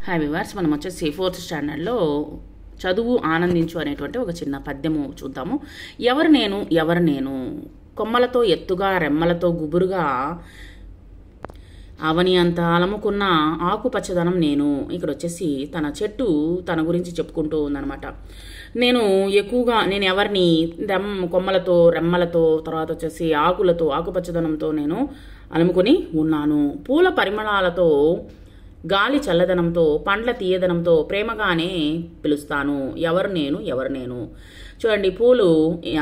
Hi viewers, మనం వచ్చేసి 4th స్టాండర్డ్లో చదువు ఆనందించు అనేటువంటి ఒక చిన్న పద్యము చూద్దాము. ఎవరు నేను కొమ్మలతో ఎత్తుగా రెమ్మలతో గుబురుగా అవని అంత అలముకున్న ఆకుపచ్చదనం నేను. ఇక్కడ వచ్చేసి తన చెట్టు తన గురించి చెప్పుకుంటూ ఉందన్నమాట. నేను ఎవరిని కొమ్మలతో రెమ్మలతో తర్వాత వచ్చేసి ఆకులతో ఆకుపచ్చదనంతో నేను అలుముకొని ఉన్నాను. పూల పరిమళాలతో గాలి చల్లదనంతో పండ్ల తీయదనంతో ప్రేమగానే పిలుస్తాను. ఎవరు నేను చూడండి, పూలు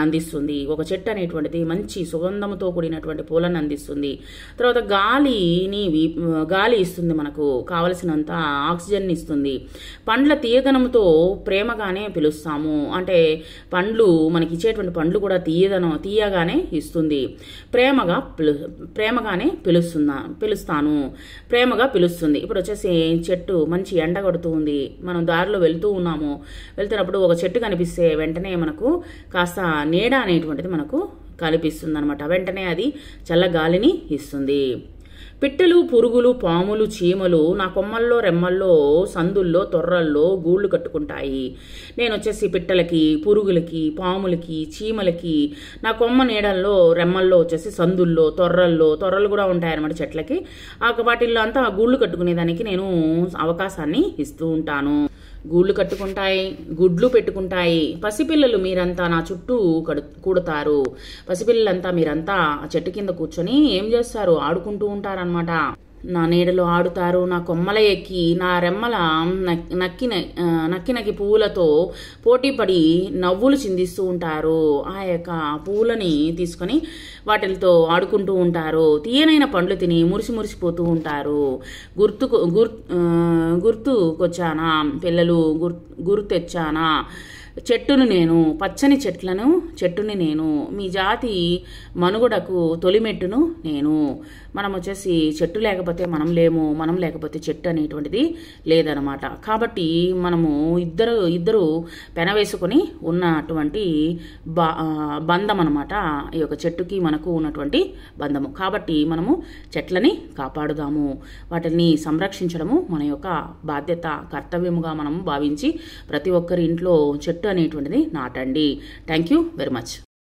అందిస్తుంది. ఒక చెట్టు అనేటువంటిది మంచి సుగంధంతో కూడినటువంటి పూలను అందిస్తుంది. తర్వాత గాలి ఇస్తుంది, మనకు కావలసినంత ఆక్సిజన్ ఇస్తుంది. పండ్ల తీయదనంతో ప్రేమగానే పిలుస్తాము, అంటే పండ్లు మనకి ఇచ్చేటువంటి పండ్లు కూడా తీయగానే ఇస్తుంది. ప్రేమగానే పిలుస్తాను, ప్రేమగా పిలుస్తుంది. ఇప్పుడు వచ్చేసి చెట్టు మంచి ఎండ కొడుతూ ఉంది. మనం దారిలో వెళ్తున్నప్పుడు ఒక చెట్టు కనిపిస్తే వెంటనే మనకు కాస్త నీడ అనేటువంటిది మనకు కనిపిస్తుంది అనమాట. వెంటనే అది చల్ల గాలిని ఇస్తుంది. పిట్టలు, పురుగులు, పాములు, చీమలు నా కొమ్మల్లో రెమ్మల్లో సందుల్లో తొర్రల్లో గూళ్ళు కట్టుకుంటాయి. నేను వచ్చేసి పిట్టలకి, పురుగులకి, పాములకి, చీమలకి నా కొమ్మ నీడల్లో రెమ్మల్లో వచ్చేసి సందుల్లో తొర్రలు కూడా ఉంటాయన్నమాట చెట్లకి. వాటిల్లో అంతా గూళ్ళు కట్టుకునేదానికి నేను అవకాశాన్ని ఇస్తూ ఉంటాను. గూళ్ళు కట్టుకుంటాయి, గుడ్లు పెట్టుకుంటాయి. పసిపిల్లలు మీరంతా నా చుట్టూ కూడతారు. పసిపిల్లలంతా మీరంతా చెట్టు కింద కూర్చొని ఏం చేస్తారు? ఆడుకుంటూ ఉంటారనమాట. నా నీడలో ఆడుతారు. నా కొమ్మల ఎక్కి నా రెమ్మల నక్కి పువ్వులతో పోటీపడి నవ్వులు చిందిస్తూ ఉంటారు. ఆ యొక్క పువ్వులని తీసుకొని వాటితో ఆడుకుంటూ ఉంటారు. తీయనైన పండ్లు తిని మురిసిపోతూ ఉంటారు. గుర్తుకొచ్చానా పిల్లలు, గుర్తెచ్చానా చెట్టును నేను, పచ్చని చెట్టుని నేను, మీ జాతి మనుగడకు తొలిమెట్టును నేను. మనం వచ్చేసి చెట్టు లేకపోతే మనం లేము, మనం లేకపోతే చెట్టు అనేటువంటిది లేదనమాట. కాబట్టి మనము ఇద్దరు పెనవేసుకొని ఉన్నటువంటి బంధం అనమాట ఈ యొక్క చెట్టుకి మనకు ఉన్నటువంటి బంధము. కాబట్టి మనము చెట్లని కాపాడుదాము, వాటిని సంరక్షించడము మన యొక్క బాధ్యత, కర్తవ్యముగా మనం భావించి ప్రతి ఒక్కరి ఇంట్లో చెట్టు అనేటువంటిది నాటండి. Thank you very much.